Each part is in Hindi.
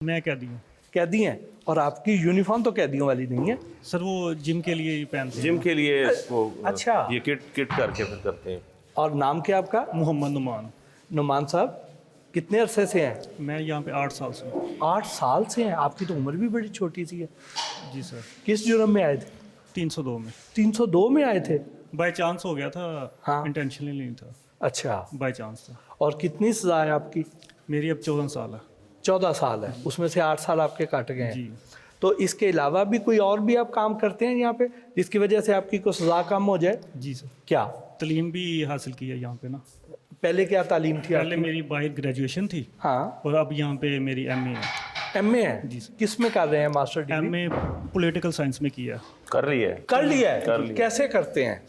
मैं कैदी हूँ कैदी हैं और आपकी यूनिफॉर्म तो कैदियों वाली नहीं है सर। वो जिम के लिए ही पहनते हैं। जिम के लिए वो अच्छा। ये किट करके फिर करते हैं। और नाम क्या आपका? मोहम्मद नुमान। नुमान साहब, कितने अरसे से हैं? मैं यहाँ पे 8 साल से हूँ। 8 साल से हैं। आपकी तो उम्र भी बड़ी छोटी सी है। जी सर। किस जुर्म में आए थे? 302 में 302 में आए थे? बाय चांस हो गया था। हाँ। इंटेंशनली नहीं था, अच्छा। बाय चांस था। और कितनी सज़ा है आपकी? मेरी अब 14 साल है। 14 साल है, उसमें से 8 साल आपके काट गए हैं। जी। तो इसके अलावा भी कोई और भी आप काम करते हैं यहाँ पे जिसकी वजह से आपकी कोई सज़ा कम हो जाए? जी सर। क्या तालीम भी हासिल की है यहाँ पे ना। पहले क्या तालीम थी पहले आपकी? मेरी बाहर ग्रेजुएशन थी। हाँ। और अब यहाँ पे मेरी MA है। MA है? जी सर। किस में कर रहे हैं master degree? MA political science में किया है। कर रही है। कर लिया है? कर लिया। कैसे करते हैं?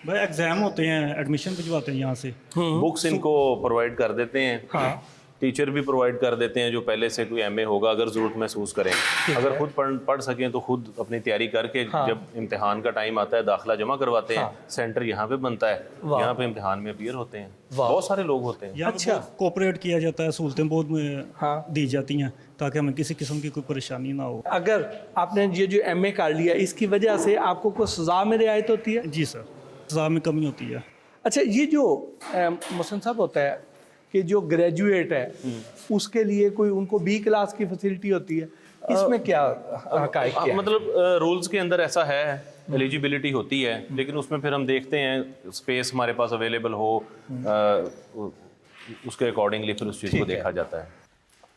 भाई एग्ज़ाम होते हैं, एडमिशन भिजवाते हैं यहाँ से। बुक्स इनको प्रोवाइड कर देते हैं। हाँ। टीचर भी प्रोवाइड कर देते हैं जो पहले से कोई MA होगा, अगर ज़रूरत महसूस करें। अगर खुद पढ़ सकें तो खुद अपनी तैयारी करके जब इम्तिहान का टाइम आता है दाखिला जमा करवाते हैं। सेंटर यहाँ पे बनता है, यहाँ पे इम्तिहान में अपीयर होते हैं। बहुत सारे लोग होते हैं। यहाँ अच्छा। कोऑपरेट किया जाता है, सहूलतें बहुत हाँ। दी जाती हैं ताकि हमें किसी किस्म की कोई परेशानी ना हो। अगर आपने ये जो MA कर लिया इसकी वजह से आपको कोई सज़ा में रियायत होती है? जी सर, सज़ा में कमी होती है। अच्छा, ये जो मोहसिन साहब होता है कि जो ग्रेजुएट है उसके लिए कोई उनको B क्लास की फैसिलिटी होती है, इसमें क्या हक़ाइक़ क्या है? मतलब रूल्स के अंदर ऐसा है, एलिजिबिलिटी होती है, लेकिन उसमें फिर हम देखते हैं स्पेस हमारे पास अवेलेबल हो, उसके अकॉर्डिंगली फिर उस चीज़ को देखा जाता है।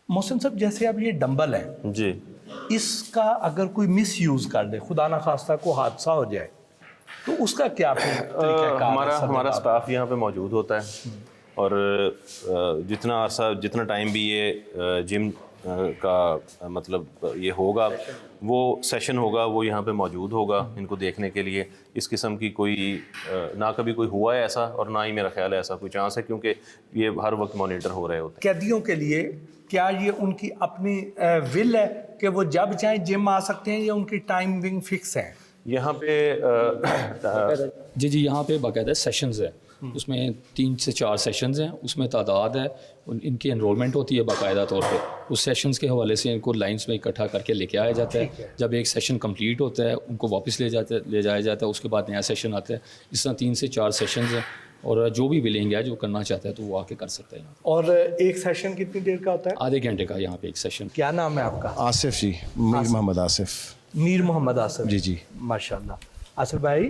मोहसिन साहब, जैसे अब ये डंबल है, जी। इसका अगर कोई मिस यूज़ कर दे, खुदा ना खास्ता को हादसा हो जाए, तो उसका क्या तरीक़ाकार है? हमारा स्टाफ यहाँ पे मौजूद होता है और जितना टाइम भी ये जिम का मतलब ये होगा, वो सेशन होगा, वो यहाँ पे मौजूद होगा इनको देखने के लिए। इस किस्म की कोई ना कभी कोई हुआ है ऐसा, और ना ही मेरा ख्याल है ऐसा कोई चांस है, क्योंकि ये हर वक्त मॉनिटर हो रहे होते हैं। कैदियों के लिए क्या ये उनकी अपनी विल है कि वो जब चाहे जिम आ सकते हैं या उनकी टाइमिंग फिक्स है? यहाँ पे जी यहाँ पे बाकायदा सेशंस है, उसमें 3 से 4 सेशंस हैं, उसमें तादाद है, इनकी एनरोलमेंट होती है बाकायदा तौर पे। उस सेशंस के हवाले से इनको लाइंस में इकट्ठा करके लेके आया जाता है। जब एक सेशन कंप्लीट होता है उनको वापस ले जाया जाता है, उसके बाद नया सेशन आता है। इस तरह 3 से 4 सेशंस हैं और जो भी विलिंग है, जो करना चाहता है तो वो आके कर सकता है। और एक सेशन कितनी देर का होता है? आधे घंटे का यहाँ पे एक सेशन। क्या नाम है आपका? आसिफ जी, मीर मोहम्मद आसिफ। मीर मोहम्मद आसिफ जी जी। माशाल्लाह। आसिफ भाई,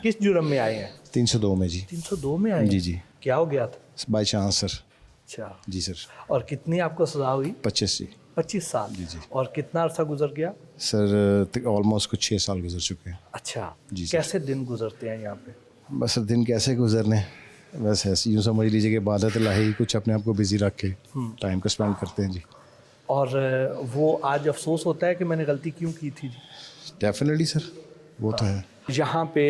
किस जुर्म में आए हैं? 302 में जी। 302 में आए हैं? जी जी। क्या हो गया था? By chance sir. अच्छा जी सर। और कितनी आपको सज़ा हुई? 25 जी। 25 साल। जी जी। और कितना अरसा गुजर गया? सर ऑलमोस्ट कुछ 6 साल गुजर चुके हैं। अच्छा जी सर। कैसे दिन गुजरते हैं यहाँ पे? बस सर दिन कैसे गुजरने, बस ऐसे यूँ समझ लीजिए कि इबादत इलाही, कुछ अपने आप को बिजी रख के टाइम को स्पेंड करते हैं जी। और वो आज अफसोस होता है कि मैंने गलती क्यों की थी? डेफिनेटली सर, वो तो है। यहाँ पे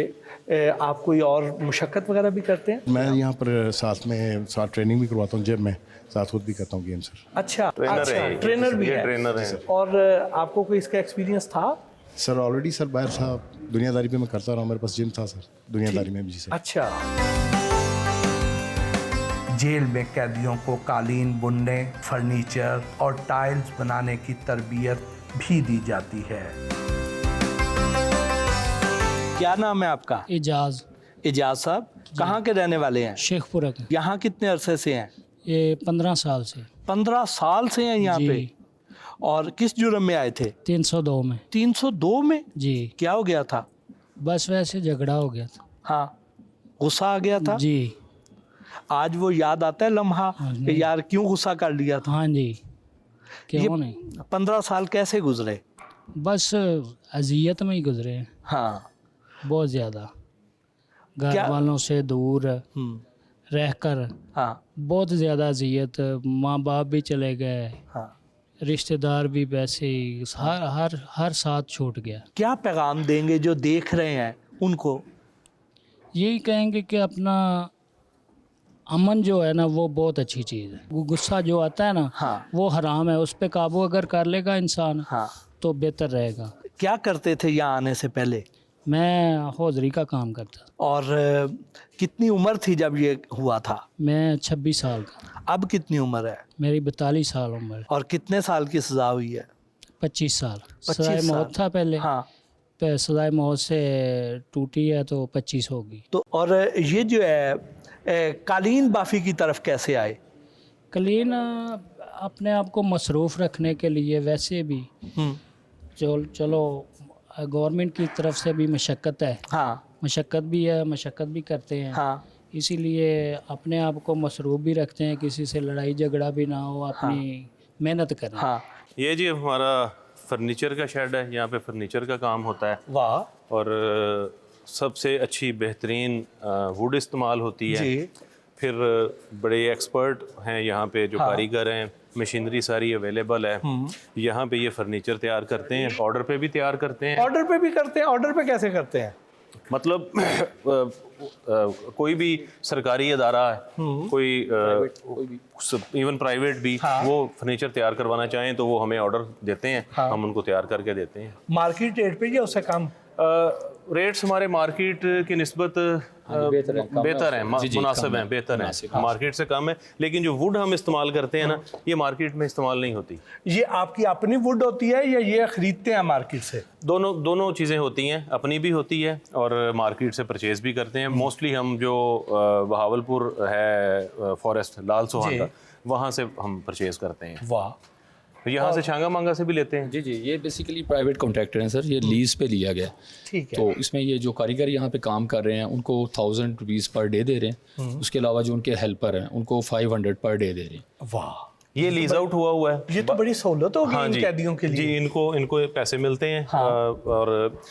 आप कोई और मुशक्क़त वगैरह भी करते हैं? मैं यहाँ पर साथ ट्रेनिंग भी करवाता हूँ, जिम में साथ खुद भी करता हूँ गेम सर। अच्छा, ट्रेनर है, ट्रेनर भी ये है। ट्रेनर है। और आपको कोई इसका एक्सपीरियंस था? सर ऑलरेडी सर बाहर था, दुनियादारी पे मैं करता रहा, मेरे पास जिम था सर दुनियादारी में भी जी सर। अच्छा। जेल में कैदियों को कालीन बुनने, फर्नीचर और टाइल्स बनाने की तरबियत भी दी जाती है। क्या नाम है आपका? एजाज। एजाज साहब, कहाँ के रहने वाले हैं? शेखपुरा के। यहाँ कितने अरसे से हैं? ये 15 साल से। 15 साल से हैं यहाँ जी। पे? और किस जुर्म में आए थे? 302 में। 302 में? जी। क्या हो गया था? बस वैसे झगड़ा हो गया था। हाँ, गुस्सा आ गया था? जी। आज वो याद आता है लम्हा कि यार क्यों गुस्सा कर लिया था? हाँ जी, क्यों नहीं। 15 साल कैसे गुजरे? बस अजियत में ही गुजरे हैं, हाँ। बहुत ज़्यादा। घर क्या? वालों से दूर रहकर हाँ बहुत ज़्यादा अजियत। माँ बाप भी चले गए, हाँ। रिश्तेदार भी वैसे ही, हर साथ छूट गया। क्या पैगाम देंगे जो देख रहे हैं उनको? यही कहेंगे कि अपना अमन जो है ना वो बहुत अच्छी चीज़ है। वो गुस्सा जो आता है ना, हाँ। वो हराम है, उस पे काबू अगर कर लेगा इंसान हाँ। तो बेहतर रहेगा। क्या करते थे यहाँ आने से पहले? मैं हौजरी का काम करता था। और कितनी उम्र थी जब ये हुआ था? मैं 26 साल का। अब कितनी उम्र है? मेरी 42 साल उम्र है। और कितने साल की सजा हुई है? 25 साल। 25 सजाए साल। मौत था पहले। हाँ। सजाए मौत से टूटी है तो 25 होगी। तो और ये जो है कालीन बाफी की तरफ कैसे आए? कलीन अपने आप को मसरूफ़ रखने के लिए वैसे भी चलो गवर्नमेंट की तरफ से भी मशक्क़त है। हाँ मशक्क़त भी है, मशक्क़त भी करते हैं। हाँ। इसीलिए अपने आप को मसरूफ़ भी रखते हैं, किसी से लड़ाई झगड़ा भी ना हो, अपनी मेहनत करें। हाँ। ये जी हमारा फर्नीचर का शेड है, यहाँ पे फर्नीचर का काम होता है। वाह। और सबसे अच्छी बेहतरीन वुड इस्तेमाल होती है। जी। फिर बड़े एक्सपर्ट हैं यहाँ पे जो कारीगर हैं, मशीनरी सारी अवेलेबल है। यहाँ पे ये फर्नीचर तैयार करते हैं, ऑर्डर पे भी तैयार करते हैं। ऑर्डर पे भी करते हैं? ऑर्डर पे कैसे करते हैं? मतलब कोई भी सरकारी अदारा है, कोई इवन प्राइवेट भी, वो फर्नीचर तैयार करवाना चाहें तो वो हमें ऑर्डर देते हैं, हम उनको तैयार करके देते हैं। मार्केट रेट पे या उससे कम? रेट्स हमारे मार्केट की निस्बत बेहतर हैं, मुनासिब हैं, बेहतर हैं, मार्केट से कम है। लेकिन जो वुड हम इस्तेमाल करते हैं ना, ये मार्केट में इस्तेमाल नहीं होती। ये आपकी अपनी वुड होती है या ये खरीदते हैं मार्केट से? दोनों चीज़ें होती हैं, अपनी भी होती है और मार्केट से परचेज भी करते हैं। मोस्टली हम जो बहावलपुर है फॉरेस्ट लाल सोहान का, वहाँ से हम परचेज करते हैं। वाह। यहाँ से छांगा मांगा से भी लेते हैं। जी जी, ये बेसिकली प्राइवेट कॉन्ट्रैक्टर हैं सर, ये लीज पे लिया गया। ठीक है। तो इसमें ये जो कारीगर यहाँ पे काम कर रहे हैं उनको 1000 रुपीज़ पर डे दे रहे हैं। उसके अलावा जो उनके हेल्पर हैं उनको 500 पर डे दे रहे हैं। वाह। ये लीज आउट हुआ है। ये तो बड़ी सहूलत होगी हाँ इन जी, कैदियों के लिए। जी, इनको पैसे मिलते हैं। और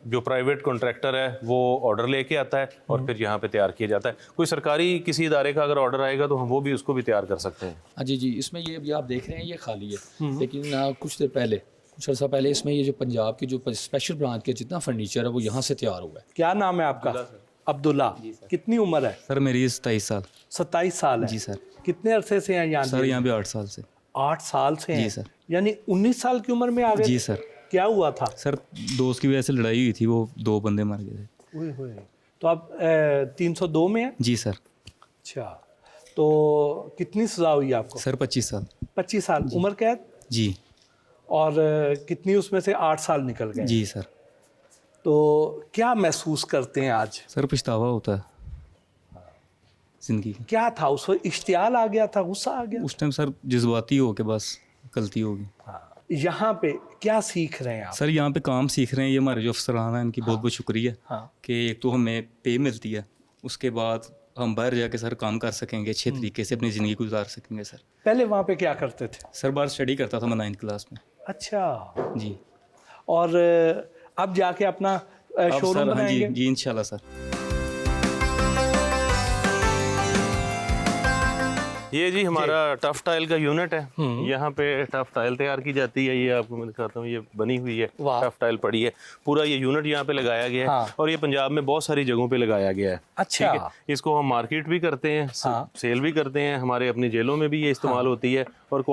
जो प्राइवेट कॉन्ट्रैक्टर है वो ऑर्डर लेके आता है और फिर यहाँ पे तैयार किया जाता है। कोई सरकारी किसी इदारे का अगर ऑर्डर आएगा तो हम वो भी उसको भी तैयार कर सकते हैं। हाँ जी जी, इसमें ये अभी आप देख रहे हैं ये खाली है, लेकिन कुछ देर पहले, कुछ अर्सा पहले इसमें ये जो पंजाब की जो स्पेशल ब्रांच के जितना फर्नीचर है वो यहाँ से तैयार हुआ है। क्या नाम है आपका? अब्दुल्ला। कितनी उम्र है? सर मेरी 27 साल। 27 साल है? जी सर। कितने अरसे से हैं यहाँ? सर यहाँ पे 8 साल से। 8 साल से हैं? जी सर। यानी 19 साल की उम्र में आ गए? जी सर। क्या हुआ था? सर दोस्त की वजह से लड़ाई हुई थी, वो 2 बंदे मार गए थे। ओए होए। तो आप 302 में हैं? जी सर। अच्छा, तो कितनी सजा हुई आपको? सर 25 साल। 25 साल उम्र कैद? जी। और कितनी उसमें से 8 साल निकल गए? जी सर। तो क्या महसूस करते हैं आज? सर पछतावा होता है जिंदगी का। क्या था उस वक्त? इश्तियाल आ गया था, गुस्सा आ गया? उस टाइम सर जज्बाती हो के बस गलती होगी। यहाँ पे क्या सीख रहे हैं आप? सर यहाँ पे काम सीख रहे हैं, ये हमारे जो अफसरान हैं इनकी बहुत बहुत शुक्रिया कि एक तो हमें पे मिलती है, उसके बाद हम बाहर जाके सर काम कर सकेंगे, अच्छे तरीके से अपनी ज़िंदगी गुजार सकेंगे। सर पहले वहाँ पे क्या करते थे? सर बाहर स्टडी करता था मैं 9th क्लास में। अच्छा। जी। और अब जाके अपना अब शोरूम सर हाँ जी बनाएंगे? जी इंशाल्लाह सर। ये जी हमारा टफ टाइल का यूनिट है। यहाँ पे टफ टाइल तैयार की जाती है। ये आपको मैं दिखाता हूँ, ये बनी हुई है, टफ टाइल पड़ी है। पूरा ये यूनिट यहाँ पे लगाया गया है और ये पंजाब में बहुत सारी जगहों पे लगाया गया है। अच्छा। ठीक है? इसको हम मार्केट भी करते हैं, सेल भी करते हैं, हमारे अपनी जेलों में भी ये इस्तेमाल होती है और